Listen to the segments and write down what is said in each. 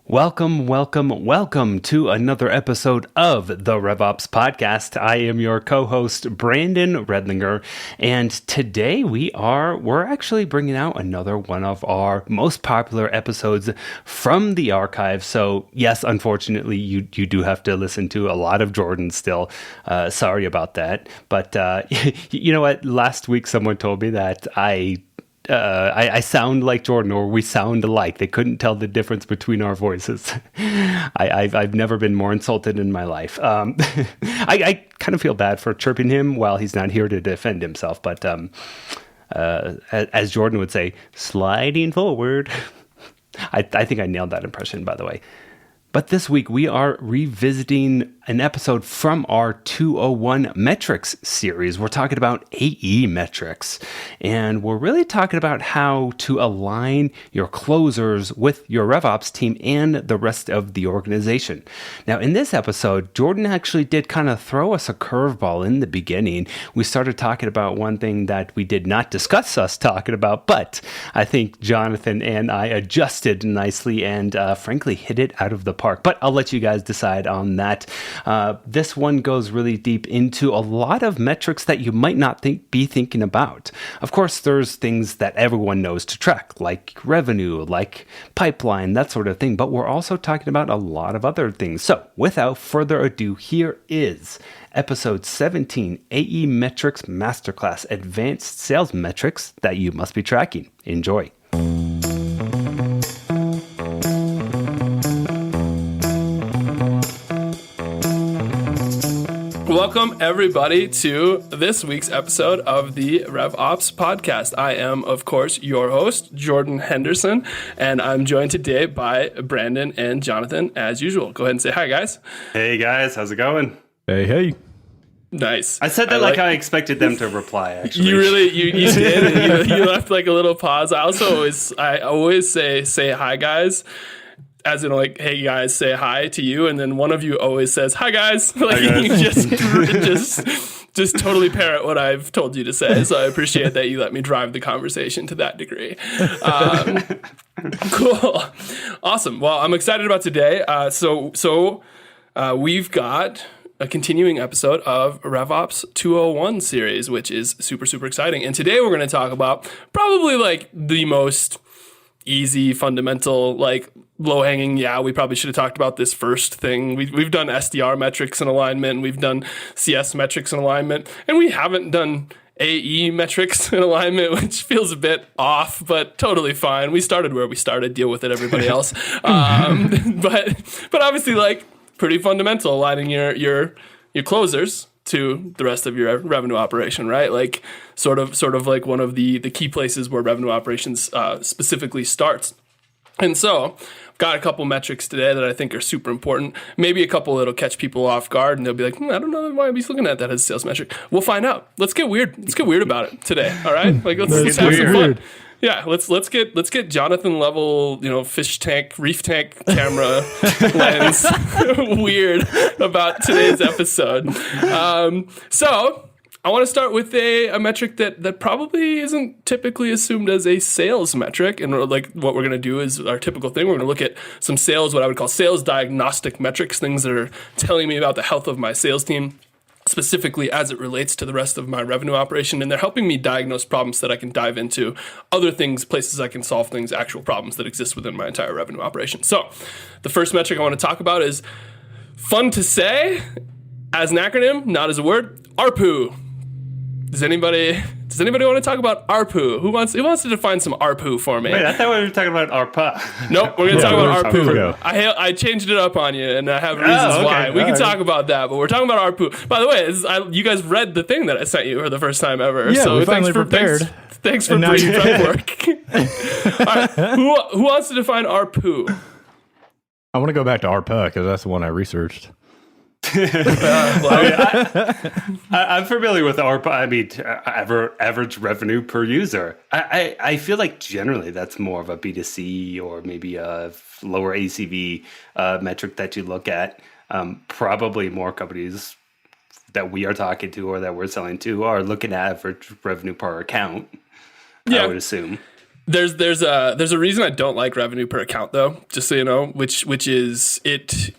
Welcome to another episode of the RevOps podcast. I am your co-host, Brandon Redlinger, and today we're actually bringing out another one of our most popular episodes from the archive. So yes, unfortunately, you do have to listen to a lot of Jordan still. Sorry about that. But you know what? Last week someone told me that I sound like Jordan, or we sound alike. They couldn't tell the difference between our voices. I've never been more insulted in my life. I kind of feel bad for chirping him while he's not here to defend himself. But as Jordan would say, sliding forward. I think I nailed that impression, by the way. But this week we are revisiting an episode from our 201 metrics series. We're talking about AE metrics, and we're really talking about how to align your closers with your RevOps team and the rest of the organization. Now, in this episode, Jordan actually did kind of throw us a curveball in the beginning. We started talking about one thing that we did not discuss us talking about, but I think Jonathan and I adjusted nicely and frankly hit it out of the park. But I'll let you guys decide on that. This one goes really deep into a lot of metrics that you might not be thinking about. Of course, there's things that everyone knows to track, like revenue, like pipeline, that sort of thing. But we're also talking about a lot of other things. So without further ado, here is episode 17, AE Metrics Masterclass, Advanced Sales Metrics That You Must Be Tracking. Enjoy. Welcome, everybody, to this week's episode of the RevOps podcast. I am, of course, your host, Jordan Henderson, and I'm joined today by Brandon and Jonathan, as usual. Go ahead and say hi, guys. Hey, guys. How's it going? Hey. Nice. I said that like I expected them to reply, actually. You really, you did. You left like a little pause. I always say hi, guys. As in, like, hey guys, say hi to you, and then one of you always says hi guys. Like, hi, guys. You just totally parrot what I've told you to say. So I appreciate that you let me drive the conversation to that degree. Cool, awesome. Well, I'm excited about today. So we've got a continuing episode of RevOps 201 series, which is super exciting. And today we're going to talk about probably like the most easy, fundamental, like low-hanging, we probably should have talked about this first thing. We've done SDR metrics and alignment, we've done CS metrics and alignment, and we haven't done AE metrics and alignment, which feels a bit off, but totally fine. We started where we started, deal with it, everybody else. But obviously, like, pretty fundamental, aligning your closers to the rest of your revenue operation, right? Like sort of like one of the key places where revenue operations specifically starts. And so I've got a couple metrics today that I think are super important. Maybe a couple that'll catch people off guard and they'll be like, I don't know why he's looking at that as a sales metric. We'll find out. Let's get weird. Let's get weird about it today. All right? Like let's have some fun. Yeah, let's get Jonathan level, fish tank, reef tank camera lens weird about today's episode. So I want to start with a metric that probably isn't typically assumed as a sales metric. And like what we're going to do is our typical thing. We're going to look at some sales, what I would call sales diagnostic metrics, things that are telling me about the health of my sales team, specifically as it relates to the rest of my revenue operation. And they're helping me diagnose problems that I can dive into, other things, places I can solve things, actual problems that exist within my entire revenue operation. So the first metric I want to talk about is fun to say as an acronym, not as a word, ARPU. Does anybody want to talk about ARPU? Who wants to define some ARPU for me? Wait, I thought we were talking about ARPA. Nope, we're going to talk about ARPU. I changed it up on you, and I have reasons why. We can talk about that, but we're talking about ARPU. By the way, you guys read the thing that I sent you for the first time ever. Yeah, so we finally prepared. Thanks for pre-prep work. All right, who wants to define ARPU? I want to go back to ARPA because that's the one I researched. I'm familiar with ARPA. I mean, average revenue per user. I feel like generally that's more of a B2C or maybe a lower ACV metric that you look at. Probably more companies that we are talking to or that we're selling to are looking at average revenue per account. I would assume. There's a reason I don't like revenue per account though, just so you know, which is it.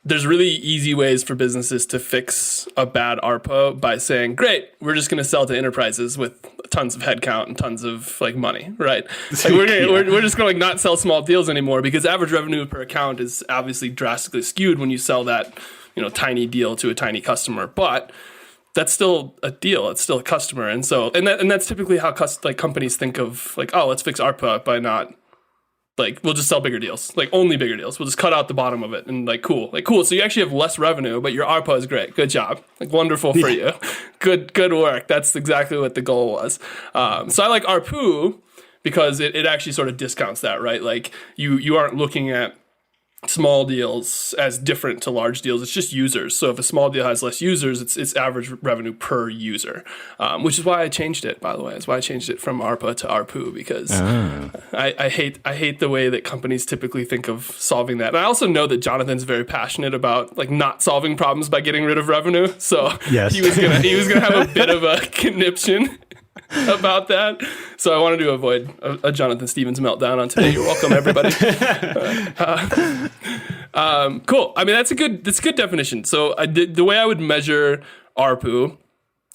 There's really easy ways for businesses to fix a bad ARPA by saying, great, we're just going to sell to enterprises with tons of headcount and tons of like money, right? Like we're just going to like not sell small deals anymore because average revenue per account is obviously drastically skewed when you sell that, tiny deal to a tiny customer. But that's still a deal. It's still a customer. And so, and that's typically how companies think of like, oh, let's fix ARPA by not, like, we'll just sell bigger deals, like only bigger deals. We'll just cut out the bottom of it and like, cool. So you actually have less revenue, but your ARPA is great. Good job. Like wonderful for you. Good work. That's exactly what the goal was. So I like ARPU because it actually sort of discounts that, right? Like you aren't looking at small deals as different to large deals. It's just users. So if a small deal has less users, it's average revenue per user, which is why I changed it, by the way. That's why I changed it from ARPA to ARPU because I hate the way that companies typically think of solving that. And I also know that Jonathan's very passionate about like not solving problems by getting rid of revenue. So yes. he was gonna have a bit of a conniption about that. So I wanted to avoid a Jonathan Stevens meltdown on today. You're welcome, everybody. Cool. I mean, that's a good definition. So the way I would measure ARPU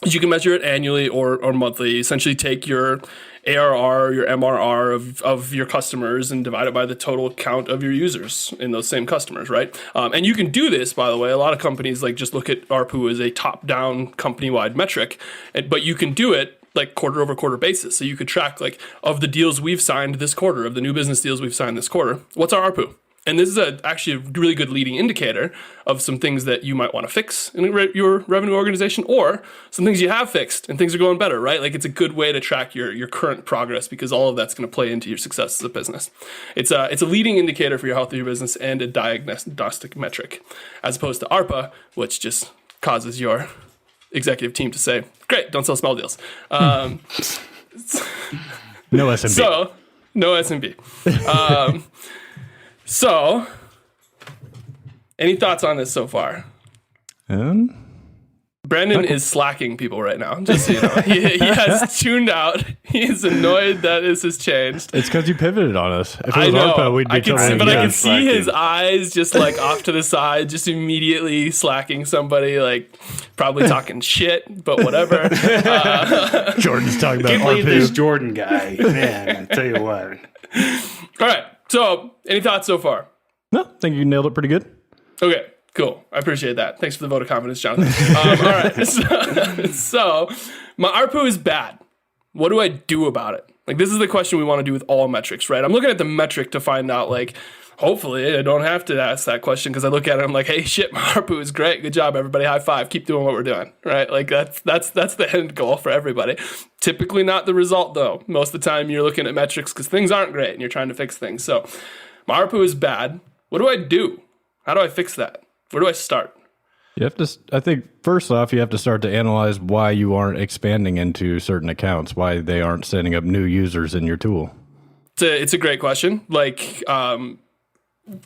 is you can measure it annually or monthly. You essentially take your ARR, your MRR of your customers and divide it by the total count of your users in those same customers, right? And you can do this, by the way. A lot of companies like just look at ARPU as a top-down company-wide metric, but you can do it like quarter over quarter basis. So you could track like of the deals we've signed this quarter, of the new business deals we've signed this quarter, what's our ARPU? And this is actually a really good leading indicator of some things that you might want to fix in your revenue organization or some things you have fixed and things are going better, right? Like it's a good way to track your current progress because all of that's going to play into your success as a business. It's a leading indicator for your health of your business and a diagnostic metric as opposed to ARPA, which just causes your executive team to say, great, don't sell small deals. No SMB. So, no SMB. So, any thoughts on this so far? Brandon is slacking people right now, just so you know. He has tuned out. He is annoyed that this has changed. It's because you pivoted on us. If it was I know. ARPA, we'd be I can see slacking. his eyes just like off to the side, just immediately slacking somebody, like probably talking shit, but whatever. Jordan's talking about Can't believe ARPU. this Jordan guy. Man, I tell you what. All right. So, any thoughts so far? No, I think you nailed it pretty good. Okay. Cool. I appreciate that. Thanks for the vote of confidence, Jonathan. All right. So, my ARPU is bad. What do I do about it? Like, this is the question we want to do with all metrics, right? I'm looking at the metric to find out, like, hopefully I don't have to ask that question because I look at it and I'm like, hey, shit, my ARPU is great. Good job, everybody. High five. Keep doing what we're doing, right? Like, that's the end goal for everybody. Typically not the result, though. Most of the time you're looking at metrics because things aren't great and you're trying to fix things. So, my ARPU is bad. What do I do? How do I fix that? Where do I start? You have to, I think, first off, you have to start to analyze why you aren't expanding into certain accounts, why they aren't setting up new users in your tool. It's a great question. Like,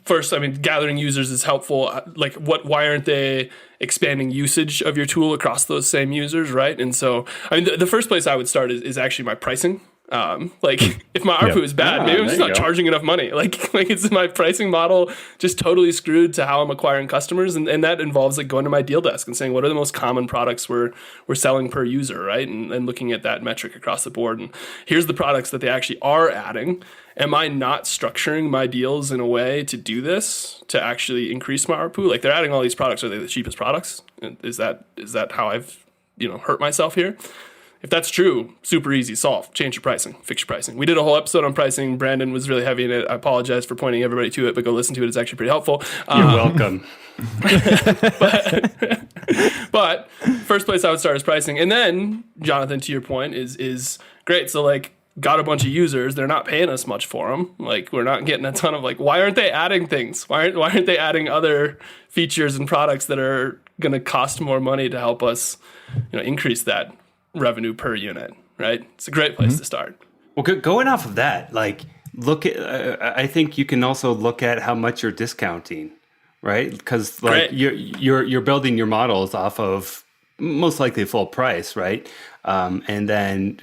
first, I mean, gathering users is helpful. Like, why aren't they expanding usage of your tool across those same users, right? And so, I mean, the first place I would start is actually my pricing. Like if my ARPU is bad, maybe I'm just not charging enough money. Like it's my pricing model just totally screwed to how I'm acquiring customers. And that involves like going to my deal desk and saying, what are the most common products we're selling per user, right? And looking at that metric across the board. And here's the products that they actually are adding. Am I not structuring my deals in a way to do this, to actually increase my ARPU? Like they're adding all these products. Are they the cheapest products? Is that how I've, hurt myself here? If that's true, super easy, solve, change your pricing, fix your pricing. We did a whole episode on pricing. Brandon was really heavy in it. I apologize for pointing everybody to it, but go listen to it. It's actually pretty helpful. You're welcome. But first place I would start is pricing. And then, Jonathan, to your point, is great. So like, got a bunch of users. They're not paying us much for them. Like we're not getting a ton of like, why aren't they adding things? Why aren't they adding other features and products that are going to cost more money to help us, increase that revenue per unit, right? It's a great place to start. Well, going off of that, like look at, I think you can also look at how much you're discounting, right? Because like you're building your models off of most likely full price, right? And then,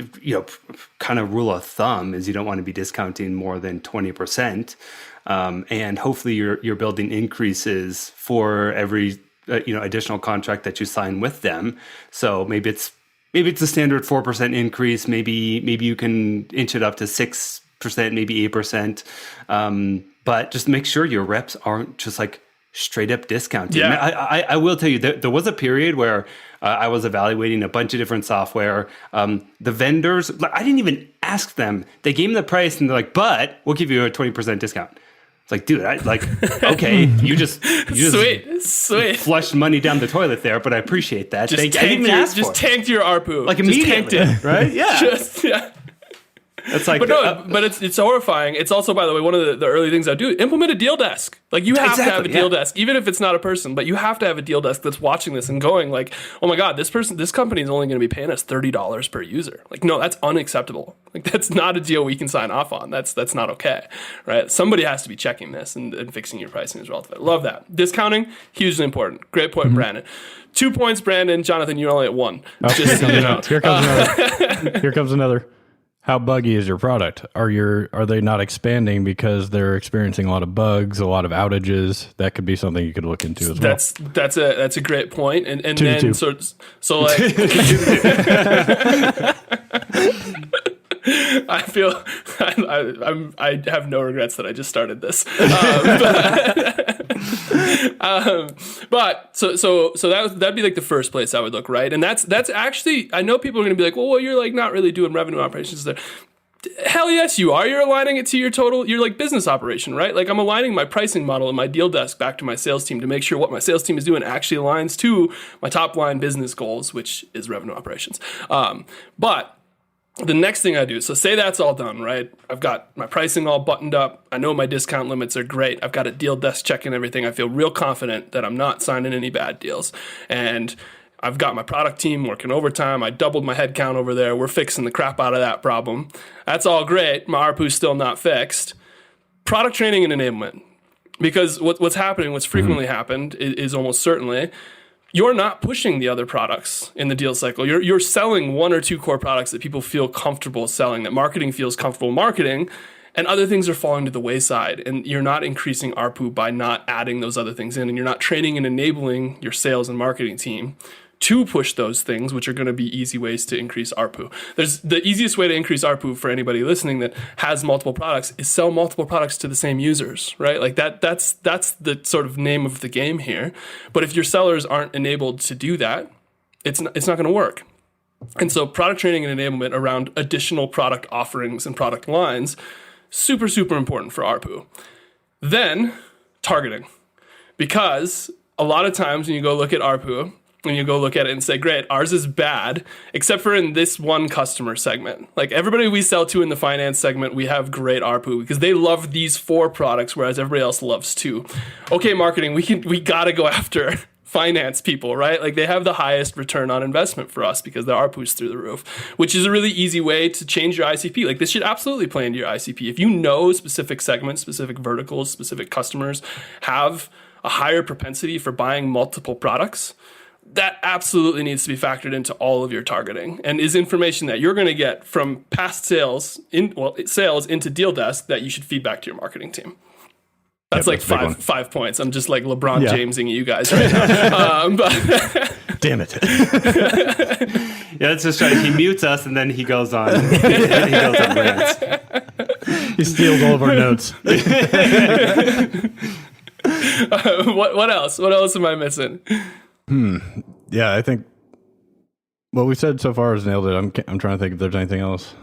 kind of rule of thumb is you don't want to be discounting more than 20%. And hopefully you're building increases for every additional contract that you sign with them. So maybe it's a standard 4% increase. Maybe you can inch it up to 6%, maybe 8%. But just make sure your reps aren't just like straight up discounting. Yeah. I will tell you that there was a period where I was evaluating a bunch of different software. The vendors, I didn't even ask them. They gave me the price and they're like, but we'll give you a 20% discount. It's like, dude, okay, you just sweet flushed money down the toilet there, but I appreciate that. I didn't even ask for it. Tanked your ARPU. Like immediately, right? Yeah. It's like, but it's horrifying. It's also, by the way, one of the early things I do, implement a deal desk. Like you have to have a deal desk, even if it's not a person, but you have to have a deal desk that's watching this and going like, oh my God, this company is only going to be paying us $30 per user. Like, no, that's unacceptable. Like that's not a deal we can sign off on. That's not okay, right? Somebody has to be checking this and fixing your pricing as well. Love that. Discounting, hugely important. Great point, Brandon. 2 points, Brandon. Jonathan, you're only at 1. Just so you know. Here comes another. Here comes another. How buggy is your product? Are they not expanding because they're experiencing a lot of bugs, a lot of outages? That could be something you could look into as well. That's a great point. And then so like I feel I have no regrets that I just started this. But that'd be like the first place I would look, right? And that's actually, I know people are going to be like, well, you're like not really doing revenue operations there. Hell yes, you are. You're aligning it to your total, your like business operation, right? Like I'm aligning my pricing model and my deal desk back to my sales team to make sure what my sales team is doing actually aligns to my top line business goals, which is revenue operations. But the next thing I do, so say that's all done, right? I've got my pricing all buttoned up. I know my discount limits are great. I've got a deal desk checking everything. I feel real confident that I'm not signing any bad deals. And I've got my product team working overtime. I doubled my headcount over there. We're fixing the crap out of that problem. That's all great. My ARPU's still not fixed. Product training and enablement. Because what's happening, what's frequently happened is almost certainly you're not pushing the other products in the deal cycle. You're selling 1 or 2 core products that people feel comfortable selling, that marketing feels comfortable marketing, and other things are falling to the wayside. And you're not increasing ARPU by not adding those other things in, and you're not training and enabling your sales and marketing team to push those things, which are going to be easy ways to increase ARPU. There's the easiest way to increase ARPU for anybody listening that has multiple products is sell multiple products to the same users, right? Like that's the sort of name of the game here. But if your sellers aren't enabled to do that, it's not going to work. And so product training and enablement around additional product offerings and product lines, super, super important for ARPU. Then targeting, because a lot of times when you go look at ARPU, when you go look at it and say, great, ours is bad, except for in this one customer segment. Like everybody we sell to in the finance segment, we have great ARPU because they love these 4 products, whereas everybody else loves 2. Okay, marketing, we gotta go after finance people, right? Like they have the highest return on investment for us because their ARPU's through the roof, which is a really easy way to change your ICP. Like this should absolutely play into your ICP. If you know specific segments, specific verticals, specific customers have a higher propensity for buying multiple products, that absolutely needs to be factored into all of your targeting and is information that you're going to get from past sales into deal desk that you should feed back to your marketing team. That's like five points. I'm just like LeBron Jamesing you guys right now. But damn it. Yeah, that's just right. He mutes us and then he goes on. He goes on rants. He steals all of our notes. What else? What else am I missing? Yeah, I think what we said so far has nailed it. I'm trying to think if there's anything else.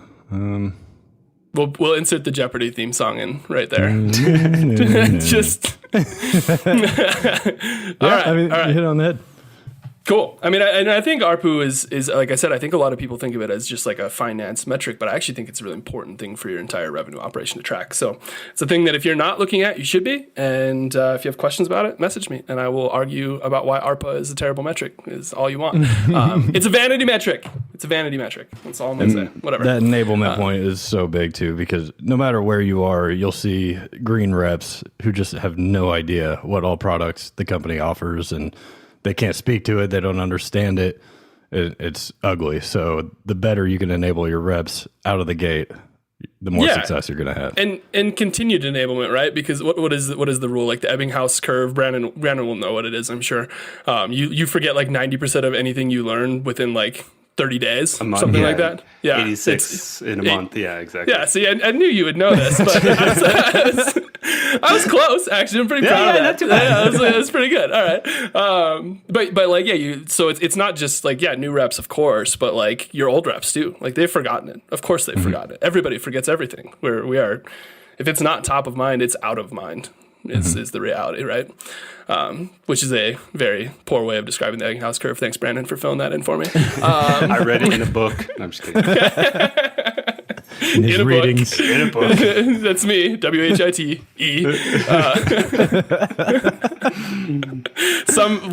We'll insert the Jeopardy theme song in right there. Just all right. I mean, you hit on the head. Cool. I mean, I think ARPU is like I said, I think a lot of people think of it as just like a finance metric, but I actually think it's a really important thing for your entire revenue operation to track. So it's a thing that if you're not looking at, you should be. And if you have questions about it, message me and I will argue about why ARPA is a terrible metric is all you want. It's a vanity metric. It's a vanity metric. That's all I'm going to say. Whatever. That enablement point is so big too, because no matter where you are, you'll see green reps who just have no idea what all products the company offers and they can't speak to it. They don't understand it. it's ugly. So the better you can enable your reps out of the gate, the more success you're going to have. And continued enablement, right? Because what is the rule? Like the Ebbinghaus curve, Brandon will know what it is, I'm sure. You forget like 90% of anything you learn within like 30 days, something like that. Yeah. 86 in a month. Yeah, exactly. Yeah. See, I knew you would know this, but I was close. Actually, I'm pretty proud of that. Not too bad. Yeah, that's pretty good. All right. But like, so it's not just like, new reps, of course, but like your old reps too. Like they've forgotten it. Of course they've forgotten it. Everybody forgets everything. We are, if it's not top of mind, it's out of mind. Is the reality, right? Which is a very poor way of describing the Ebbinghaus curve. Thanks, Brandon, for filling that in for me. I read it in a book. No, I'm just kidding. In his readings. In a book. That's me, WHITE.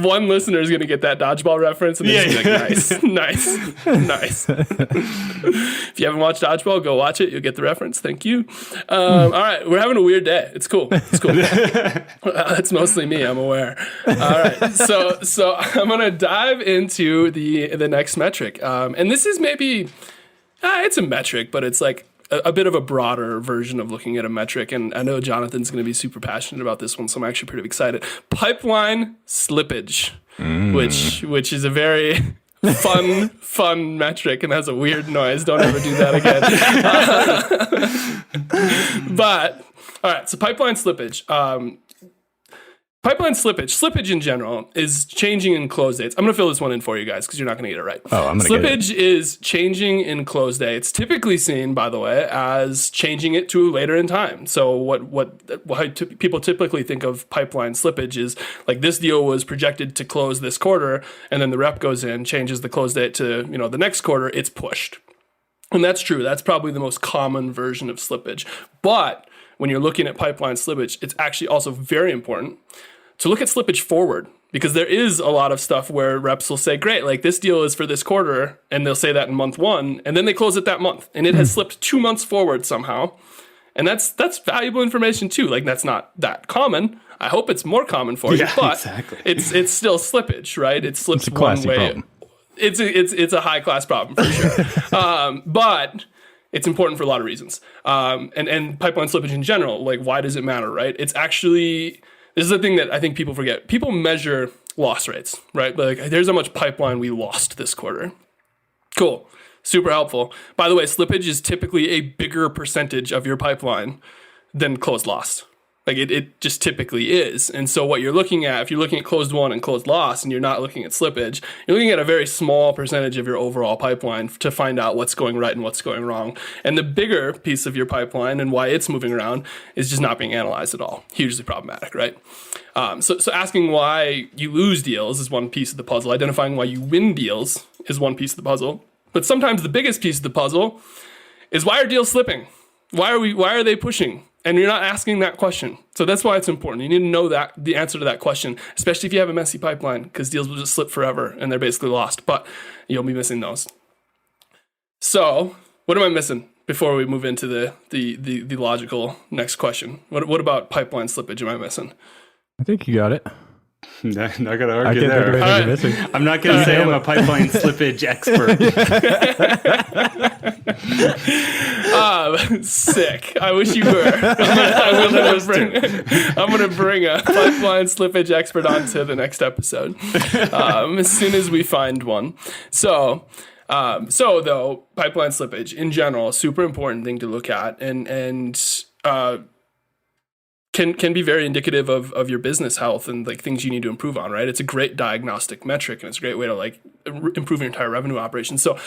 One listener is going to get that dodgeball reference, and they're just like, nice. If you haven't watched Dodgeball, go watch it. You'll get the reference. Thank you. All right, we're having a weird day. It's cool. It's mostly me, I'm aware. All right, so I'm going to dive into the next metric, and this is maybe. It's a metric, but it's like a bit of a broader version of looking at a metric. And I know Jonathan's going to be super passionate about this one, so I'm actually pretty excited. Pipeline slippage, which is a very fun metric and has a weird noise. Don't ever do that again. But all right, so pipeline slippage. Pipeline slippage in general is changing in close dates. I'm going to fill this one in for you guys because you're not going to get it right. Oh, I'm going to get it. Slippage is changing in close dates, typically seen, by the way, as changing it to later in how people typically think of pipeline slippage is like this deal was projected to close this quarter, and then the rep goes in, changes the close date to the next quarter, it's pushed. And that's true. That's probably the most common version of slippage. But when you're looking at pipeline slippage, it's actually also very important to look at slippage forward, because there is a lot of stuff where reps will say, great, like this deal is for this quarter, and they'll say that in month one, and then they close it that month, and it has slipped 2 months forward somehow. And that's valuable information too. Like that's not that common. I hope it's more common for you, but exactly. It's still slippage, right? It slips it's a one way. Problem. It's a high class problem for sure. But it's important for a lot of reasons. And pipeline slippage in general, like why does it matter, right? It's actually, this is the thing that I think people forget. People measure loss rates, right? Like here's how much pipeline we lost this quarter. Cool. Super helpful. By the way, slippage is typically a bigger percentage of your pipeline than closed lost. Like it just typically is. And so what you're looking at, if you're looking at closed won and closed lost and you're not looking at slippage, you're looking at a very small percentage of your overall pipeline to find out what's going right and what's going wrong. And the bigger piece of your pipeline and why it's moving around is just not being analyzed at all. Hugely problematic, right? So asking why you lose deals is one piece of the puzzle. Identifying why you win deals is one piece of the puzzle. But sometimes the biggest piece of the puzzle is why are deals slipping? Why are they pushing? And you're not asking that question. So that's why it's important. You need to know the answer to that question, especially if you have a messy pipeline, because deals will just slip forever and they're basically lost. But you'll be missing those. So what am I missing before we move into the logical next question? What about pipeline slippage am I missing? I think you got it. Not going to argue there. Right. I'm not going to say I'm a pipeline slippage expert. Sick. I wish you were. I'm going to bring a pipeline slippage expert onto the next episode as soon as we find one. So though, pipeline slippage in general, super important thing to look at, and can be very indicative of your business health and like things you need to improve on, right? It's a great diagnostic metric and it's a great way to like improve your entire revenue operation. So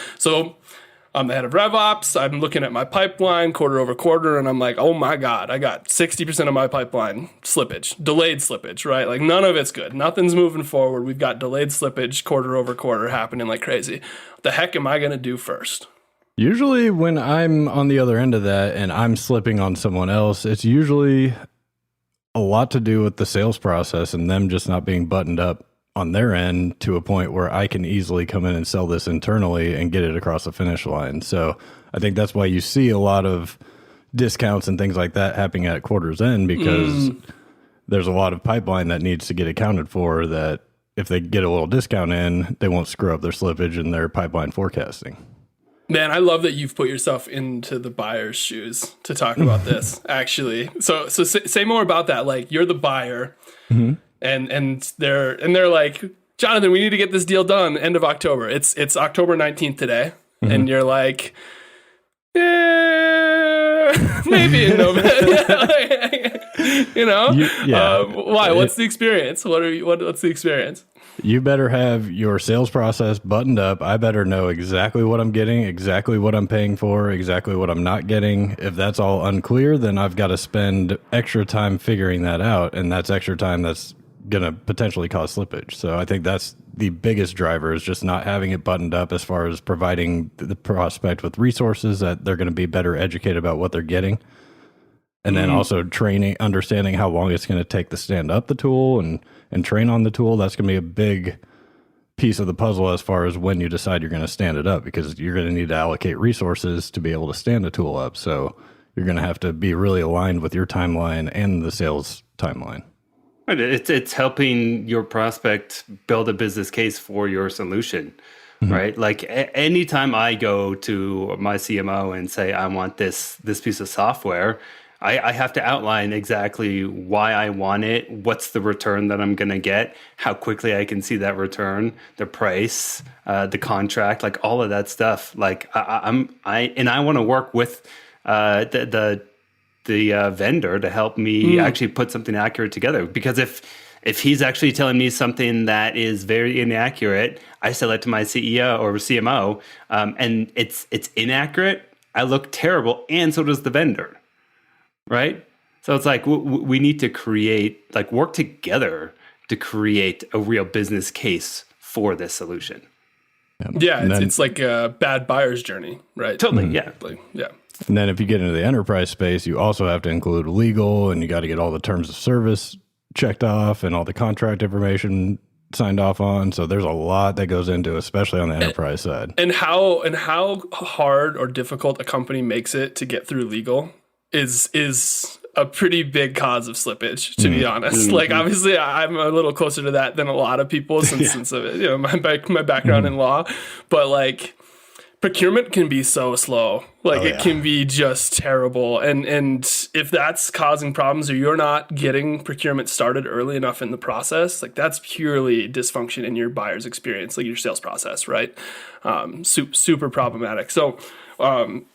I'm the head of RevOps. I'm looking at my pipeline quarter over quarter and I'm like, oh my God, I got 60% of my pipeline slippage, delayed slippage, right? Like none of it's good. Nothing's moving forward. We've got delayed slippage quarter over quarter happening like crazy. What the heck am I going to do first? Usually when I'm on the other end of that and I'm slipping on someone else, it's usually a lot to do with the sales process and them just not being buttoned up on their end to a point where I can easily come in and sell this internally and get it across the finish line. So I think that's why you see a lot of discounts and things like that happening at quarter's end, because there's a lot of pipeline that needs to get accounted for that if they get a little discount in, they won't screw up their slippage in their pipeline forecasting. Man, I love that you've put yourself into the buyer's shoes to talk about this, actually. So say more about that. Like, you're the buyer, and they're like, Jonathan, we need to get this deal done end of October. It's October 19th today, and you're like, yeah, maybe in November. You know, why? What's the experience? What's the experience? You better have your sales process buttoned up. I better know exactly what I'm getting, exactly what I'm paying for, exactly what I'm not getting. If that's all unclear, then I've got to spend extra time figuring that out. And that's extra time that's going to potentially cause slippage. So I think that's the biggest driver, is just not having it buttoned up as far as providing the prospect with resources that they're going to be better educated about what they're getting. And then also training, understanding how long it's going to take to stand up the tool and train on the tool. That's going to be a big piece of the puzzle as far as when you decide you're going to stand it up, because you're going to need to allocate resources to be able to stand a tool up. So you're going to have to be really aligned with your timeline and the sales timeline. It's helping your prospect build a business case for your solution, right? Like anytime I go to my CMO and say, I want this piece of software, I have to outline exactly why I want it, what's the return that I'm going to get, how quickly I can see that return, the price, the contract, like all of that stuff. Like I want to work with the vendor to help me actually put something accurate together. Because if he's actually telling me something that is very inaccurate, I sell it to my CEO or CMO, and it's inaccurate, I look terrible, and so does the vendor. Right? So it's like we need to work together to create a real business case for this solution. Yeah, it's like a bad buyer's journey, right? Totally, yeah. Yeah. And then if you get into the enterprise space, you also have to include legal, and you got to get all the terms of service checked off and all the contract information signed off on. So there's a lot that goes into, especially on the enterprise side. And how hard or difficult a company makes it to get through legal is a pretty big cause of slippage, to be honest. Like, obviously I'm a little closer to that than a lot of people since my background in law, but like procurement can be so slow. Like it can be just terrible. And if that's causing problems, or you're not getting procurement started early enough in the process, like that's purely dysfunction in your buyer's experience, like your sales process, right? Super problematic. So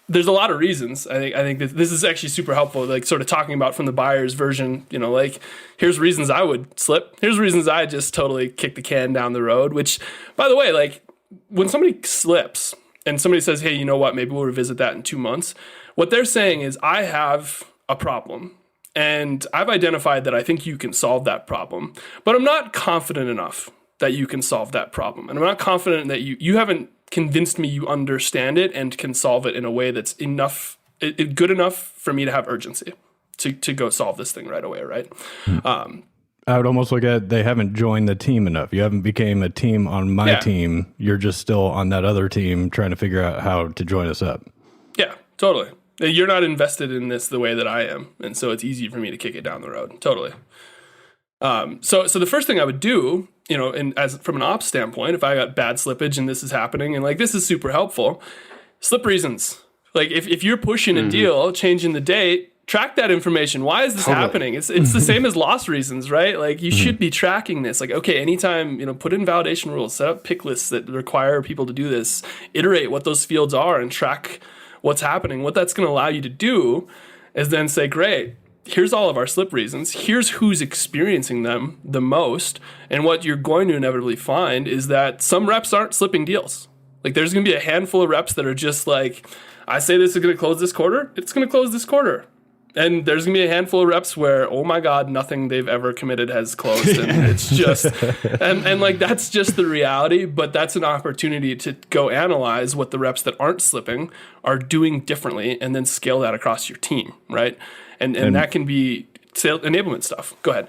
there's a lot of reasons. I think that this is actually super helpful, like sort of talking about from the buyer's version, like here's reasons I would slip. Here's reasons I just totally kick the can down the road, which, by the way, like when somebody slips and somebody says, hey, you know what, maybe we'll revisit that in 2 months. What they're saying is, I have a problem and I've identified that I think you can solve that problem, but I'm not confident enough that you can solve that problem. And I'm not confident that you haven't convinced me you understand it and can solve it in a way that's good enough for me to have urgency to go solve this thing right away, right? I would almost look at, they haven't joined the team enough. You haven't became a team on my team. You're just still on that other team trying to figure out how to join us up. Yeah, totally. You're not invested in this the way that I am. And so it's easy for me to kick it down the road. Totally. So the first thing I would do, and as from an ops standpoint, if I got bad slippage and this is happening, and like this is super helpful, slip reasons. Like if you're pushing a deal, changing the date, track that information. Why is this happening? It's the same as loss reasons, right? Like you should be tracking this. Like, okay, anytime, put in validation rules, set up pick lists that require people to do this, iterate what those fields are and track what's happening. What that's going to allow you to do is then say, great, here's all of our slip reasons. Here's who's experiencing them the most. And what you're going to inevitably find is that some reps aren't slipping deals. Like there's going to be a handful of reps that are just like, I say this is going to close this quarter, it's going to close this quarter. And there's going to be a handful of reps where, oh my God, nothing they've ever committed has closed. And it's just, and like, that's just the reality, but that's an opportunity to go analyze what the reps that aren't slipping are doing differently and then scale that across your team, right? And that can be sales enablement stuff. Go ahead.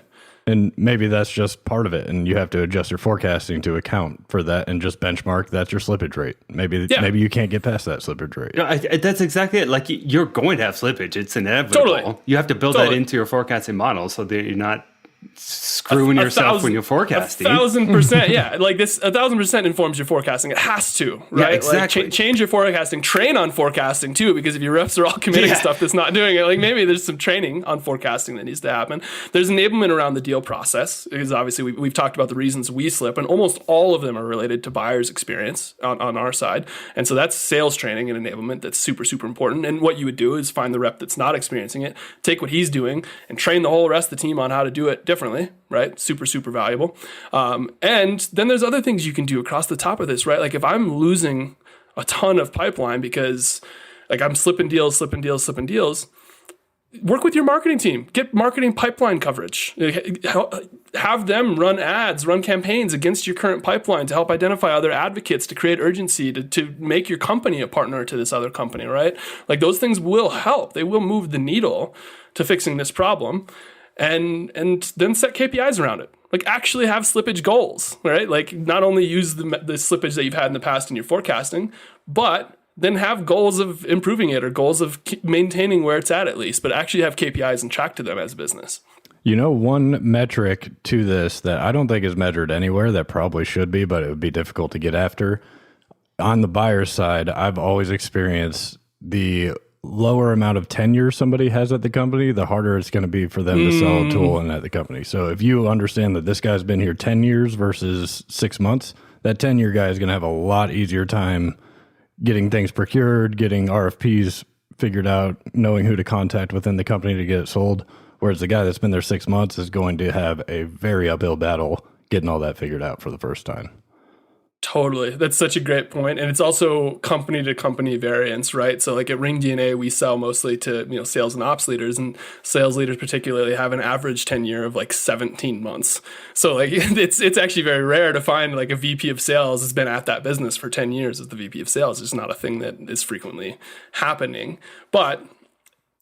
And maybe that's just part of it, and you have to adjust your forecasting to account for that, and just benchmark that's your slippage rate. Maybe you can't get past that slippage rate. That's exactly it. Like you're going to have slippage; it's inevitable. Totally. You have to build that into your forecasting model so that you're not screwing yourself when you're forecasting. 1,000%. Yeah. Like this, 1,000% informs your forecasting. It has to, right? Yeah, exactly. Like change your forecasting, train on forecasting too, because if your reps are all committing stuff that's not doing it, like maybe there's some training on forecasting that needs to happen. There's enablement around the deal process, because obviously we've talked about the reasons we slip, and almost all of them are related to buyer's experience on our side. And so that's sales training and enablement that's super, super important. And what you would do is find the rep that's not experiencing it, take what he's doing, and train the whole rest of the team on how to do it differently, right? Super, super valuable. And then there's other things you can do across the top of this, right? Like if I'm losing a ton of pipeline because like I'm slipping deals, work with your marketing team. Get marketing pipeline coverage. Have them run ads, run campaigns against your current pipeline to help identify other advocates, to create urgency, to make your company a partner to this other company, right? Like those things will help. They will move the needle to fixing this problem. And then set KPIs around it. Like actually have slippage goals, right? Like not only use the slippage that you've had in the past in your forecasting, but then have goals of improving it or goals of maintaining where it's at least, but actually have KPIs and track to them as a business. You know, one metric to this that I don't think is measured anywhere that probably should be, but it would be difficult to get after. On the buyer's side, I've always experienced the lower amount of tenure somebody has at the company, the harder it's going to be for them to sell a tool in at the company. So if you understand that this guy's been here 10 years versus 6 months, that 10-year guy is going to have a lot easier time getting things procured, getting RFPs figured out, knowing who to contact within the company to get it sold. Whereas the guy that's been there 6 months is going to have a very uphill battle getting all that figured out for the first time. Totally. That's such a great point. And it's also company to company variance, right? So like at Ring DNA, we sell mostly to, sales and ops leaders, and sales leaders particularly have an average tenure of like 17 months. So like it's actually very rare to find like a VP of sales has been at that business for 10 years as the VP of sales. It's not a thing that is frequently happening. But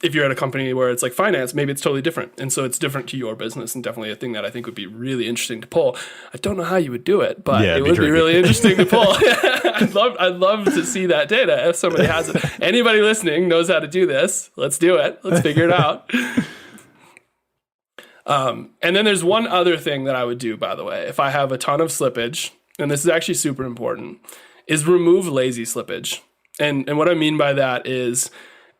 if you're at a company where it's like finance, maybe it's totally different. And so it's different to your business, and definitely a thing that I think would be really interesting to pull. I don't know how you would do it, but it would be really interesting to pull. I'd love to see that data. If somebody has it, anybody listening knows how to do this, let's do it. Let's figure it out. And then there's one other thing that I would do, by the way, if I have a ton of slippage, and this is actually super important, is remove lazy slippage. And what I mean by that is,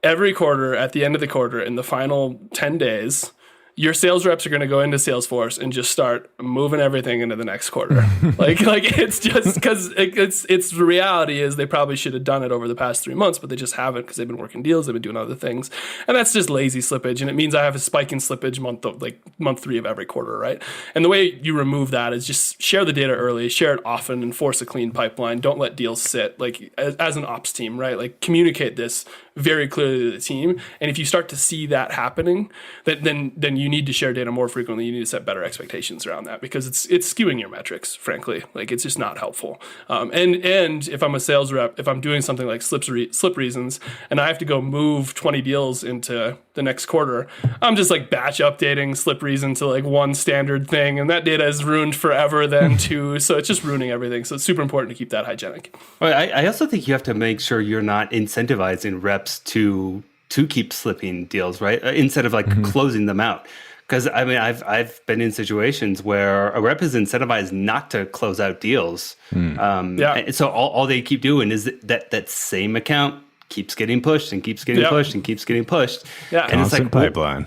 every quarter, at the end of the quarter, in the final 10 days, your sales reps are going to go into Salesforce and just start moving everything into the next quarter. like it's just because it's the reality is they probably should have done it over the past 3 months, but they just haven't because they've been working deals, they've been doing other things, and that's just lazy slippage. And it means I have a spike in slippage month 3 of every quarter, right? And the way you remove that is just share the data early, share it often, and force a clean pipeline. Don't let deals sit. Like as an ops team, right? Like communicate this very clearly to the team. And if you start to see that happening, then you need to share data more frequently. You need to set better expectations around that, because it's skewing your metrics, frankly. Like it's just not helpful. And if I'm a sales rep, if I'm doing something like slip reasons, and I have to go move 20 deals into the next quarter, I'm just like batch updating slip reason to like one standard thing, and that data is ruined forever then too. So it's just ruining everything. So it's super important to keep that hygienic. Well, I also think you have to make sure you're not incentivizing reps to keep slipping deals, right? Instead of like closing them out. Because I mean, I've been in situations where a rep is incentivized not to close out deals. And so all they keep doing is that same account keeps getting pushed and keeps getting pushed and keeps getting pushed. Yeah, and constant it's like pipeline.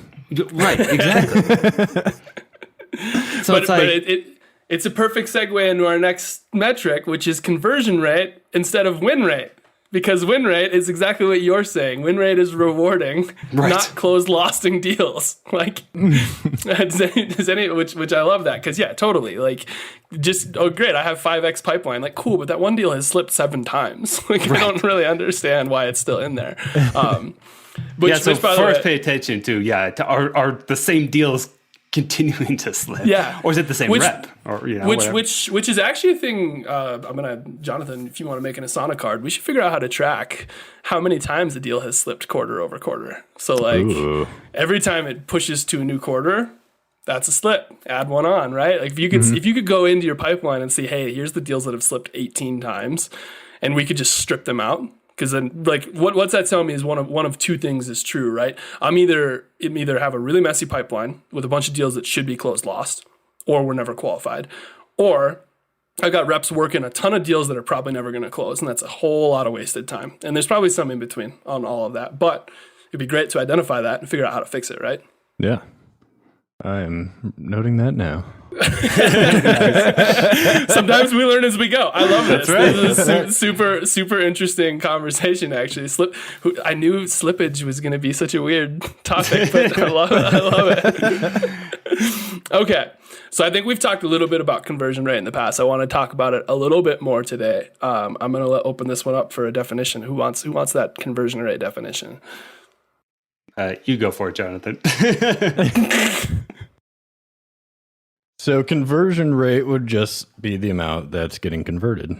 Right, exactly. So it's a perfect segue into our next metric, which is conversion rate instead of win rate. Because win rate is exactly what you're saying. Win rate is rewarding, not closed losting deals. Like, does any which I love that, because totally. Like, just great. I have 5x pipeline. Like, cool, but that one deal has slipped 7 times. Like, I don't really understand why it's still in there. Which by the way, pay attention to are the same deals continuing to slip? Yeah, or is it the same rep? Or which is actually a thing. Jonathan, if you want to make an Asana card, we should figure out how to track how many times the deal has slipped quarter over quarter. So like every time it pushes to a new quarter, that's a slip. Add one on, right? Like if you could go into your pipeline and see, hey, here's the deals that have slipped 18 times, and we could just strip them out. Because then, like, what's that telling me is one of two things is true, right? I'm either have a really messy pipeline with a bunch of deals that should be closed lost, or were never qualified, or I got reps working a ton of deals that are probably never going to close, and that's a whole lot of wasted time. And there's probably some in between on all of that, but it'd be great to identify that and figure out how to fix it, right? Yeah. I am noting that now. Sometimes we learn as we go. I love this. That's right. This is a super interesting conversation, actually. I knew slippage was going to be such a weird topic, but I love it. Okay. So I think we've talked a little bit about conversion rate in the past. I want to talk about it a little bit more today. I'm going to open this one up for a definition. Who wants that conversion rate definition? You go for it, Jonathan. So conversion rate would just be the amount that's getting converted.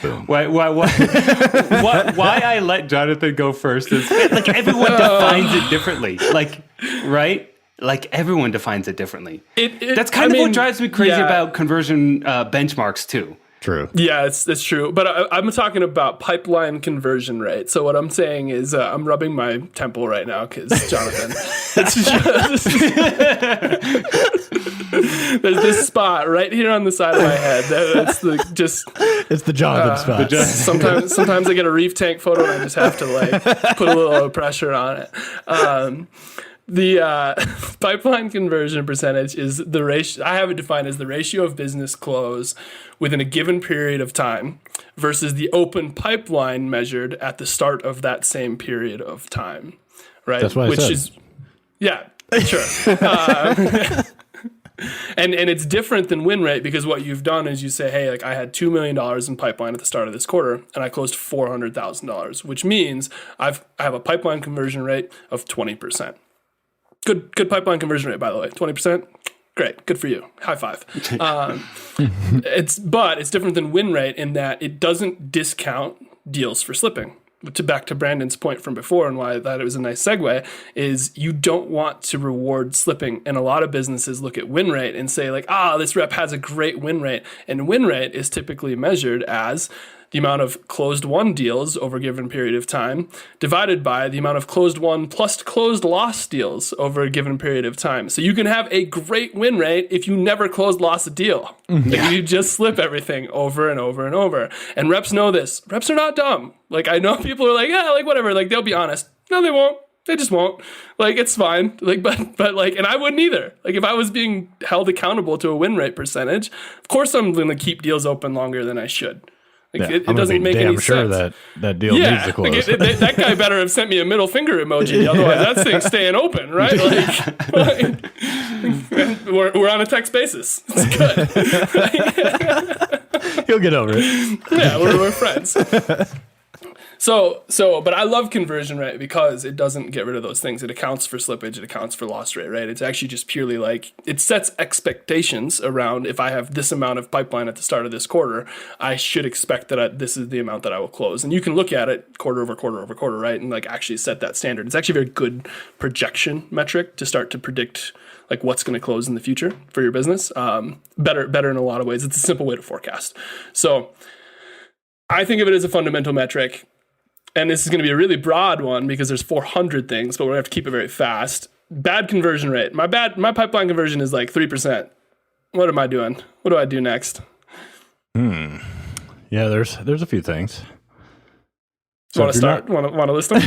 Boom. Why I let Jonathan go first is like everyone defines it differently. Like, right? Like everyone defines it differently. That's kind of what drives me crazy about conversion benchmarks too. True. Yeah, it's true. But I'm talking about pipeline conversion rate. So what I'm saying is I'm rubbing my temple right now because, Jonathan, it's just, there's this spot right here on the side of my head. It's the Jonathan spot. Sometimes I get a reef tank photo and I just have to like put a little pressure on it. The pipeline conversion percentage is the ratio. I have it defined as the ratio of business close within a given period of time versus the open pipeline measured at the start of that same period of time. Right. That's what I said. Yeah, sure. And it's different than win rate because what you've done is you say, hey, like I had $2 million in pipeline at the start of this quarter and I closed $400,000, which means I have a pipeline conversion rate of 20%. Good pipeline conversion rate, by the way. 20%. Great. Good for you. High five. It's different than win rate in that it doesn't discount deals for slipping. Back to Brandon's point from before and why I thought it was a nice segue is you don't want to reward slipping. And a lot of businesses look at win rate and say like, this rep has a great win rate. And win rate is typically measured as the amount of closed won deals over a given period of time divided by the amount of closed won plus closed lost deals over a given period of time. So you can have a great win rate if you never lost a deal. Like you just slip everything over and over and over. And reps know this. Reps are not dumb. Like I know people are like, like whatever. Like they'll be honest. No, they won't. They just won't. Like it's fine. Like, but like, and I wouldn't either. Like if I was being held accountable to a win rate percentage, of course I'm going to keep deals open longer than I should. Like it doesn't make any sense. I'm sure that deal needs to close. Like that guy better have sent me a middle finger emoji. Otherwise, that thing's staying open, right? Like we're on a text basis. It's good. He'll get over it. Yeah, we're friends. So, but I love conversion rate because it doesn't get rid of those things. It accounts for slippage. It accounts for loss rate, right? It's actually just purely like it sets expectations around if I have this amount of pipeline at the start of this quarter, I should expect that this is the amount that I will close. And you can look at it quarter over quarter over quarter, right? And like actually set that standard. It's actually a very good projection metric to start to predict like what's going to close in the future for your business. Better in a lot of ways. It's a simple way to forecast. So I think of it as a fundamental metric. And this is going to be a really broad one because there's 400 things, but we're going to have to keep it very fast. Bad conversion rate. My pipeline conversion is like 3%. What am I doing? What do I do next? Yeah, there's a few things. So want to start? Want to list them?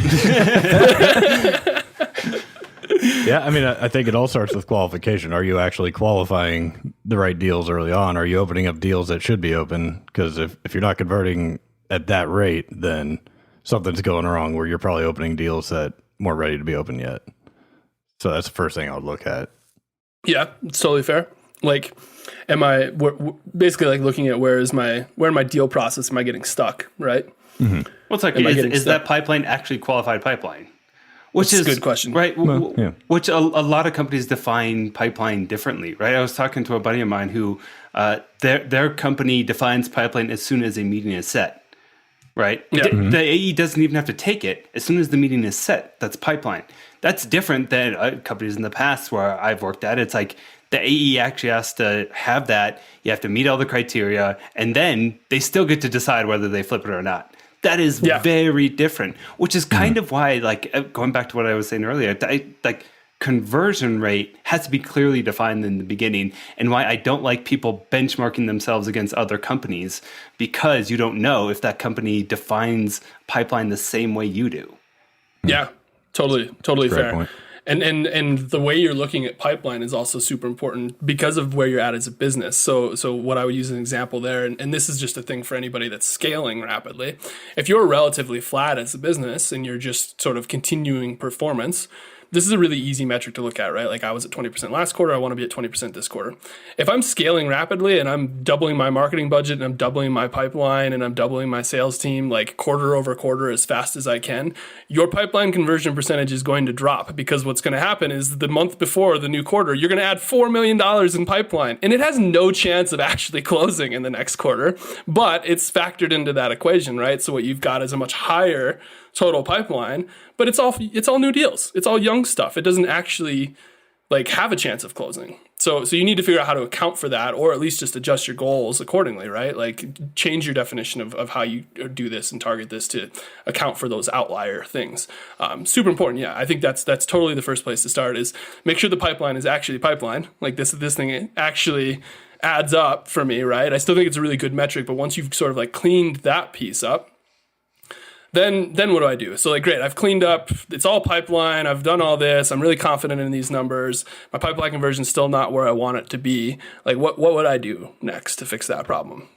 Yeah, I mean, I think it all starts with qualification. Are you actually qualifying the right deals early on? Are you opening up deals that should be open? Because if you're not converting at that rate, then something's going wrong where you're probably opening deals that weren't ready to be open yet. So that's the first thing I would look at. Yeah, it's totally fair. Like, basically like looking at where in my deal process am I getting stuck, right? Mm-hmm. Well, it's like, is that pipeline actually qualified pipeline? Which is a good question. Right? Yeah. Which a lot of companies define pipeline differently, right? I was talking to a buddy of mine who their company defines pipeline as soon as a meeting is set. Right? Yeah. The AE doesn't even have to take it. As soon as the meeting is set, that's pipeline. That's different than companies in the past where I've worked at. It's like the AE actually has to have that. You have to meet all the criteria, and then they still get to decide whether they flip it or not. That is Yeah. very different, which is kind of why, like, going back to what I was saying earlier, like conversion rate has to be clearly defined in the beginning, and why I don't like people benchmarking themselves against other companies, because you don't know if that company defines pipeline the same way you do. Yeah, totally fair. point. And the way you're looking at pipeline is also super important because of where you're at as a business. So what I would use as an example there, and this is just a thing for anybody that's scaling rapidly. If you're relatively flat as a business and you're just sort of continuing performance, this is a really easy metric to look at, right? Like I was at 20% last quarter, I want to be at 20% this quarter. If I'm scaling rapidly and I'm doubling my marketing budget and I'm doubling my pipeline and I'm doubling my sales team like quarter over quarter as fast as I can, your pipeline conversion percentage is going to drop, because what's going to happen is the month before the new quarter, you're going to add $4 million in pipeline, and it has no chance of actually closing in the next quarter, but it's factored into that equation, right? So what you've got is a much higher total pipeline, but it's all new deals. It's all young stuff. It doesn't actually like have a chance of closing. So you need to figure out how to account for that, or at least just adjust your goals accordingly, right? Like change your definition of how you do this and target this to account for those outlier things. Super important. Yeah, I think that's totally the first place to start, is make sure the pipeline is actually pipeline. Like this thing actually adds up for me, right? I still think it's a really good metric, but once you've sort of like cleaned that piece up, then what do I do? So like, great, I've cleaned up, it's all pipeline, I've done all this, I'm really confident in these numbers, my pipeline conversion is still not where I want it to be. Like what would I do next to fix that problem?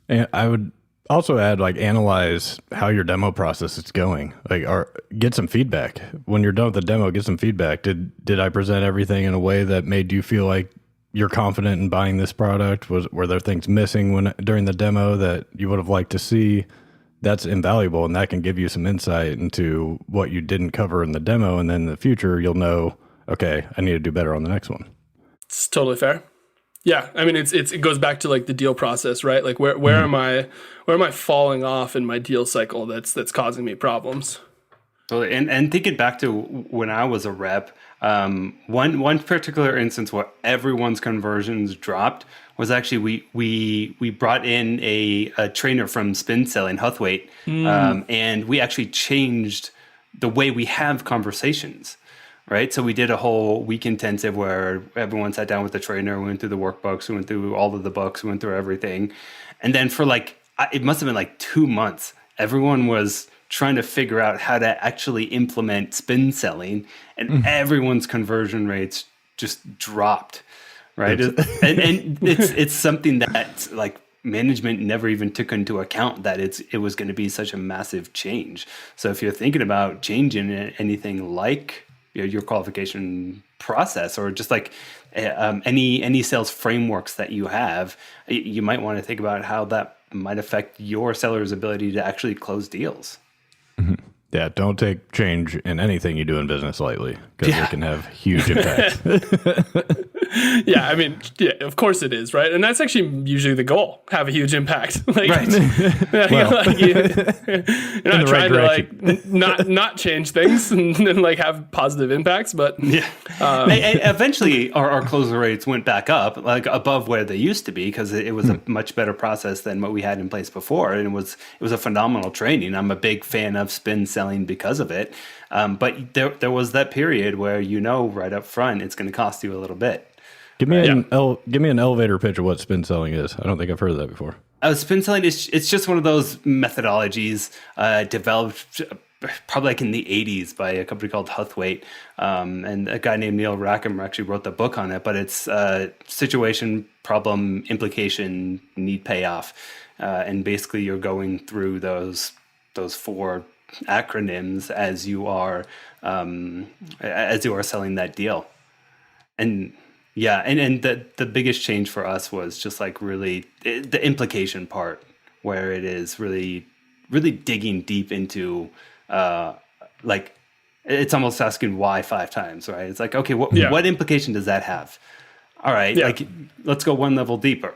And I would also add, like, analyze how your demo process is going. Like, or get some feedback. When you're done with the demo, get some feedback. Did I present everything in a way that made you feel like you're confident in buying this product? Were there things missing during the demo that you would have liked to see? That's invaluable, and that can give you some insight into what you didn't cover in the demo, and then in the future you'll know, okay, I need to do better on the next one. It's totally fair. Yeah, I mean it goes back to like the deal process, right? Like where am I falling off in my deal cycle that's causing me problems? Totally. And thinking back to when I was a rep, one particular instance where everyone's conversions dropped was actually we brought in a trainer from Spin Selling, Huthwaite, and we actually changed the way we have conversations, right? So we did a whole week intensive where everyone sat down with the trainer, we went through the workbooks, we went through all of the books, we went through everything. And then for like, it must have been like 2 months, everyone was trying to figure out how to actually implement spin selling, and everyone's conversion rates just dropped. Right. And it's something that like management never even took into account, that it was going to be such a massive change. So if you're thinking about changing anything like your qualification process, or just like any sales frameworks that you have, you might want to think about how that might affect your seller's ability to actually close deals. Mm-hmm. Yeah, don't take change in anything you do in business lightly, because it can have huge impacts. Yeah, I mean, yeah, of course it is, right? And that's actually usually the goal: have a huge impact. Like, Right. You're not trying to like not change things and like have positive impacts, but yeah. And eventually, our closure rates went back up, like above where they used to be, because it was a much better process than what we had in place before, and it was a phenomenal training. I'm a big fan of spin selling because of it, but there was that period where right up front it's going to cost you a little bit. Give me an elevator pitch of what spin selling is. I don't think I've heard of that before. Spin selling it's just one of those methodologies developed probably like in the 80s by a company called Huthwaite, and a guy named Neil Rackham actually wrote the book on it. But it's situation, problem, implication, need, payoff, and basically you're going through those 4 acronyms as you are selling that deal. And yeah, and the biggest change for us was just like really the implication part, where it is really digging deep into like it's almost asking why 5 times, right? It's like, okay, what implication does that have? All right, like let's go one level deeper.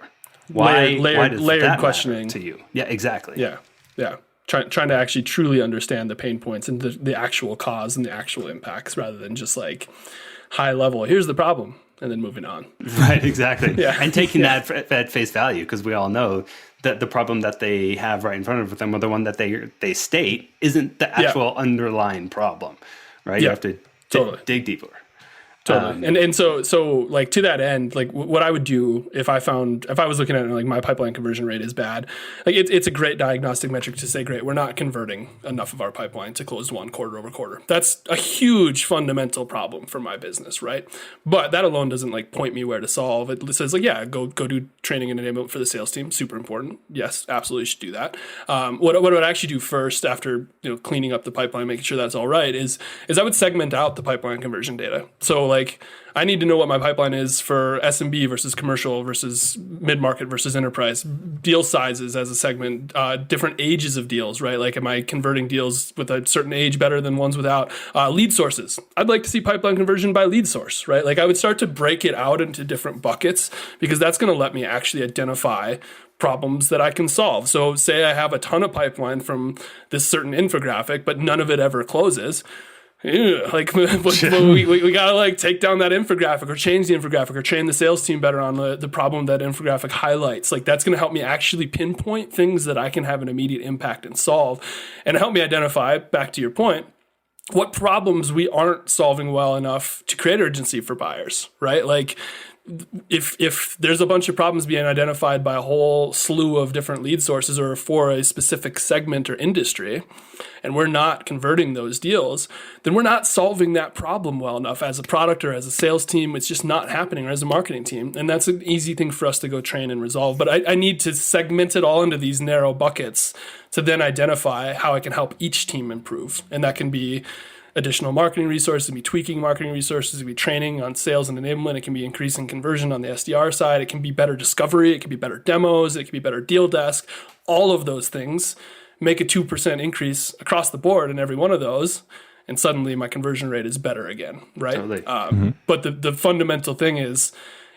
Why does layered that questioning matter to you? Yeah, exactly. Yeah. Trying to actually truly understand the pain points and the actual cause and the actual impacts, rather than just like high level, here's the problem, and then moving on. Right, exactly. Yeah. And taking that at face value, because we all know the problem that they have right in front of them, or the one that they state, isn't the actual underlying problem, right? You have to dig deeper. Totally. And so like to that end, like what I would do if I was looking at it, like my pipeline conversion rate is bad, like it's a great diagnostic metric to say, great, we're not converting enough of our pipeline to closed won quarter over quarter. That's a huge fundamental problem for my business, right? But that alone doesn't like point me where to solve. It says like, yeah, go do training and enablement for the sales team. Super important. Yes, absolutely should do that. What I would actually do first after cleaning up the pipeline, making sure that's all right, is I would segment out the pipeline conversion data. So like I need to know what my pipeline is for SMB versus commercial versus mid-market versus enterprise, deal sizes as a segment, different ages of deals, right? Like, am I converting deals with a certain age better than ones without? Lead sources. I'd like to see pipeline conversion by lead source, right? Like I would start to break it out into different buckets because that's going to let me actually identify problems that I can solve. So say I have a ton of pipeline from this certain infographic, but none of it ever closes. Like we gotta like take down that infographic or change the infographic or train the sales team better on the problem that infographic highlights. Like that's going to help me actually pinpoint things that I can have an immediate impact and solve, and help me identify, back to your point, what problems we aren't solving well enough to create urgency for buyers, right? Like if there's a bunch of problems being identified by a whole slew of different lead sources or for a specific segment or industry, and we're not converting those deals, then we're not solving that problem well enough as a product or as a sales team. It's just not happening, or as a marketing team. And that's an easy thing for us to go train and resolve. But I need to segment it all into these narrow buckets to then identify how I can help each team improve. And that can be additional marketing resources, it can be tweaking marketing resources, it can be training on sales and enablement, it can be increasing conversion on the SDR side, it can be better discovery, it can be better demos, it can be better deal desk. All of those things make a 2% increase across the board in every one of those, and suddenly my conversion rate is better again, right? Totally. But the fundamental thing is,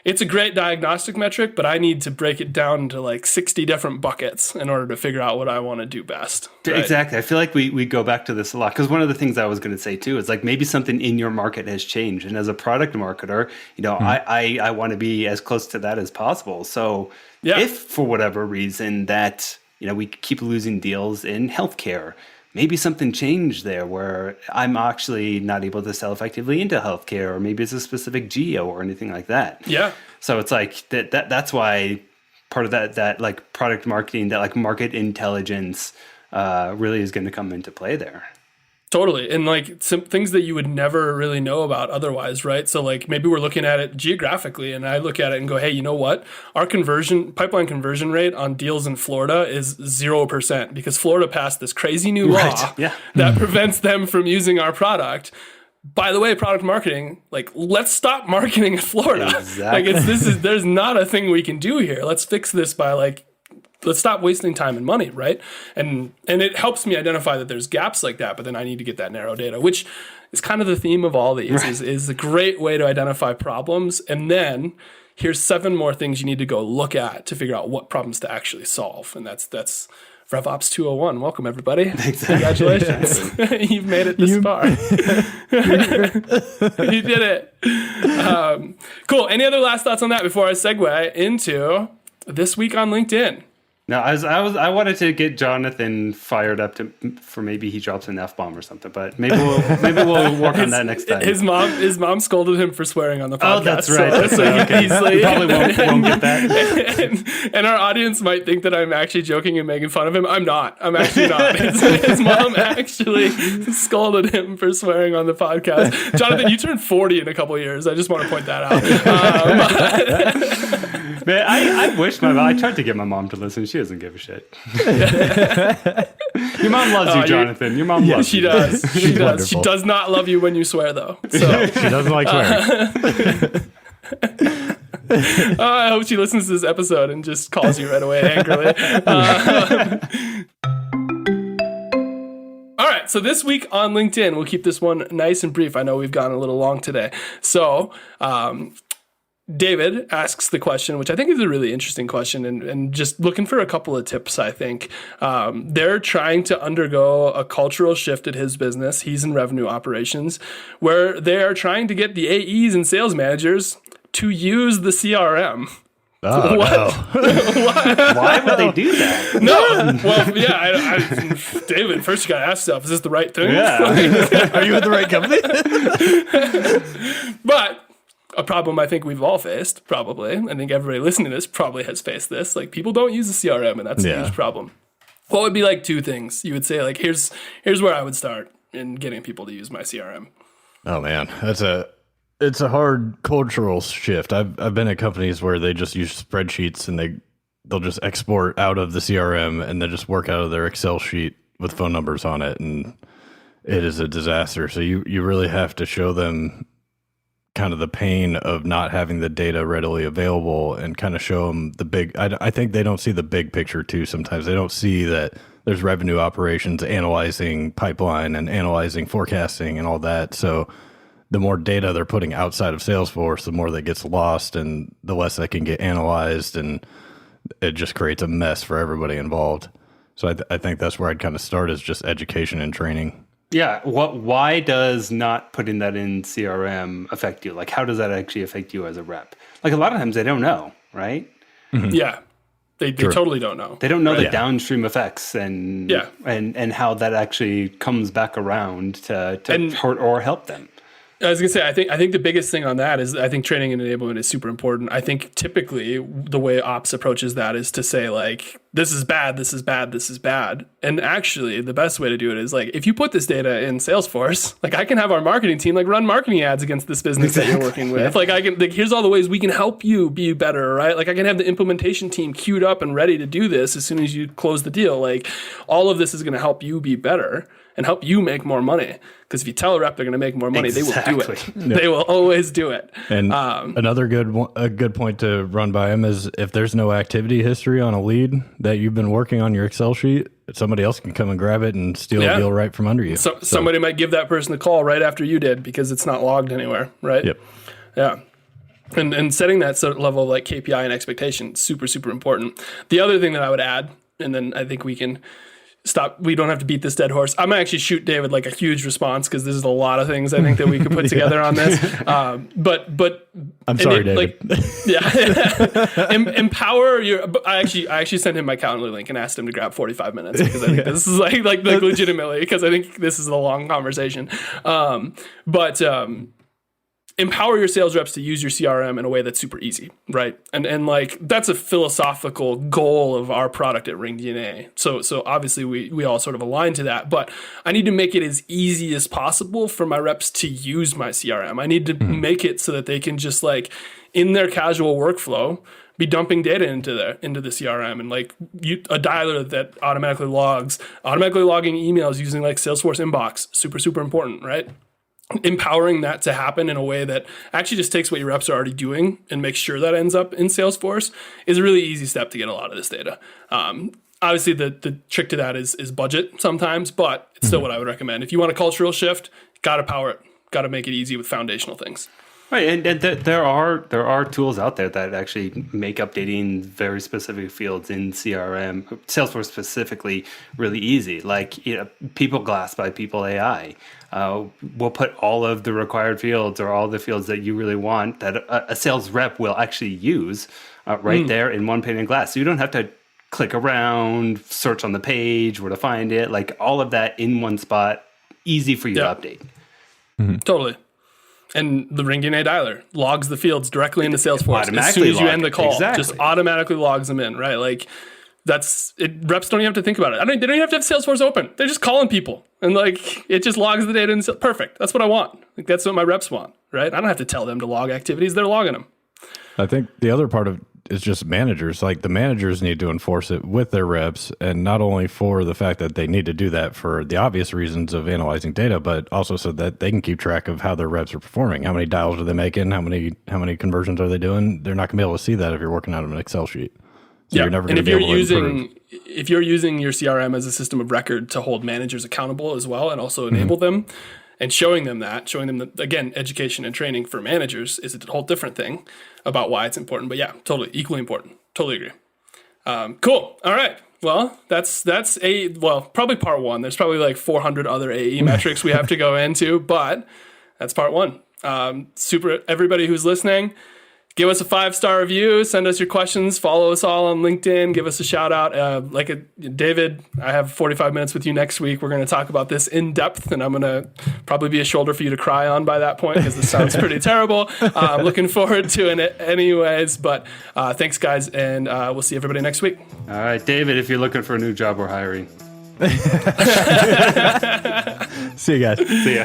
it's a great diagnostic metric, but I need to break it down into like 60 different buckets in order to figure out what I want to do best. Right? Exactly. I feel like we go back to this a lot, because one of the things I was going to say too is like maybe something in your market has changed. And as a product marketer, I want to be as close to that as possible. So if for whatever reason that, we keep losing deals in healthcare, maybe something changed there where I'm actually not able to sell effectively into healthcare, or maybe it's a specific geo or anything like that. Yeah. So it's like that's why part of that like product marketing, that like market intelligence really is going to come into play there. Totally. And like some things that you would never really know about otherwise, right? So like maybe we're looking at it geographically, and I look at it and go, hey, you know what? Our pipeline conversion rate on deals in Florida is 0% because Florida passed this crazy new law that prevents them from using our product. By the way, product marketing, like let's stop marketing in Florida. Exactly. Like there's not a thing we can do here. Let's fix this by let's stop wasting time and money, right? And it helps me identify that there's gaps like that, but then I need to get that narrow data, which is kind of the theme of all these, is a great way to identify problems. And then here's 7 more things you need to go look at to figure out what problems to actually solve. And that's RevOps 201. Welcome, everybody. Congratulations. You've made it this far. You did it. Cool. Any other last thoughts on that before I segue into this week on LinkedIn? No, I wanted to get Jonathan fired up for maybe he drops an F-bomb or something, but maybe we'll work on that next time. His mom scolded him for swearing on the podcast. Oh, that's right. So he probably won't get that. And our audience might think that I'm actually joking and making fun of him. I'm not. I'm actually not. His mom actually scolded him for swearing on the podcast. Jonathan, you turned 40 in a couple of years. I just want to point that out. Man, I wish I tried to get my mom to listen. She doesn't give a shit. Your mom loves you, Jonathan. Your mom loves you. She does. She does. Wonderful. She does not love you when you swear, though. So. She doesn't like swearing. I hope she listens to this episode and just calls you right away angrily. All right, so this week on LinkedIn, we'll keep this one nice and brief. I know we've gone a little long today. So, David asks the question, which I think is a really interesting question, and just looking for a couple of tips, I think. They're trying to undergo a cultural shift at his business. He's in revenue operations, where they are trying to get the AEs and sales managers to use the CRM. Oh, What? no. Why would they do that? No. Well, yeah, David, first you got to ask yourself, is this the right thing? Yeah. Are you with the right company? But a problem I think we've all faced, probably. I think everybody listening to this probably has faced this. Like, people don't use the CRM, and that's a huge problem. What would be like two things you would say? Like, here's where I would start in getting people to use my CRM. Oh man, it's a hard cultural shift. I've been at companies where they just use spreadsheets and they'll just export out of the CRM and they just work out of their Excel sheet with phone numbers on it, and it is a disaster. So you really have to show them kind of the pain of not having the data readily available and kind of show them the big. I think they don't see the big picture too. Sometimes they don't see that there's revenue operations analyzing pipeline and analyzing forecasting and all that. So the more data they're putting outside of Salesforce, the more that gets lost and the less that can get analyzed, and it just creates a mess for everybody involved. So I think that's where I'd kind of start, is just education and training. Yeah. Why does not putting that in CRM affect you? Like, how does that actually affect you as a rep? Like, a lot of times they don't know, right? Mm-hmm. Yeah. They totally don't know. They don't know the downstream effects and Yeah. and how that actually comes back around to hurt or help them. I was gonna say, I think the biggest thing on that is I think training and enablement is super important. I think typically the way ops approaches that is to say, like, this is bad, this is bad, this is bad. And actually the best way to do it is, like, if you put this data in Salesforce, like, I can have our marketing team like run marketing ads against this business that you're working with. Like, I can, like, here's all the ways we can help you be better, right? Like, I can have the implementation team queued up and ready to do this as soon as you close the deal. Like, all of this is going to help you be better and help you make more money. Because if you tell a rep they're going to make more money, they will do it. Yep. They will always do it. And another good point to run by them is, if there's no activity history on a lead that you've been working on your Excel sheet, somebody else can come and grab it and steal a deal right from under you. Somebody might give that person a call right after you did because it's not logged anywhere, right? Yep. Yeah. And setting that sort of level of, like, KPI and expectation, super, super important. The other thing that I would add, and then I think we can stop. We don't have to beat this dead horse. I'm going to actually shoot David like a huge response, because there's a lot of things I think that we could put together on this. But I'm sorry, David. Empower your. I actually sent him my Calendly link and asked him to grab 45 minutes, because I think this is like legitimately, because I think this is a long conversation. Empower your sales reps to use your CRM in a way that's super easy, right? And like, that's a philosophical goal of our product at Ring DNA. So obviously we all sort of align to that, but I need to make it as easy as possible for my reps to use my CRM. I need to make it so that they can just, like, in their casual workflow, be dumping data into the CRM, and, like, a dialer that automatically logging emails using, like, Salesforce Inbox, super, super important, right? Empowering that to happen in a way that actually just takes what your reps are already doing and makes sure that ends up in Salesforce is a really easy step to get a lot of this data. Obviously, the trick to that is budget sometimes, but it's still what I would recommend. If you want a cultural shift, got to power it, got to make it easy with foundational things. Right, and there are tools out there that actually make updating very specific fields in CRM, Salesforce specifically, really easy. Like, People Glass by People AI. We'll put all of the required fields, or all the fields that you really want, that a sales rep will actually use right there in one pane of glass. So you don't have to click around, search on the page, where to find it. Like, all of that in one spot, easy for you to update. Totally. And the Ring DNA dialer logs the fields directly into Salesforce as soon as you end the call. Exactly. Just automatically logs them in, right? Like, that's it. Reps don't even have to think about it. They don't even have to have Salesforce open. They're just calling people, and, like, it just logs the data in. Perfect. That's what I want. Like, that's what my reps want, right? I don't have to tell them to log activities. They're logging them. I think the other part of is just managers. Like, the managers need to enforce it with their reps, and not only for the fact that they need to do that for the obvious reasons of analyzing data, but also so that they can keep track of how their reps are performing. How many dials are they making? How many conversions are they doing? They're not going to be able to see that if you're working out of an Excel sheet. So you're never going to be able to improve. If you're using your CRM as a system of record to hold managers accountable as well, and also enable them, and showing them that, again, education and training for managers is a whole different thing about why it's important. But yeah, totally, equally important. Totally agree. Cool. All right. Well, that's probably part one. There's probably like 400 other AE metrics we have to go into, but that's part one. Super. Everybody who's listening, Give us a 5-star review. Send us your questions. Follow us all on LinkedIn. Give us a shout out. David, I have 45 minutes with you next week. We're going to talk about this in depth, and I'm going to probably be a shoulder for you to cry on by that point because this sounds pretty terrible. I'm looking forward to it anyways. But thanks, guys, and we'll see everybody next week. All right, David, if you're looking for a new job, we're hiring. See you guys. See ya.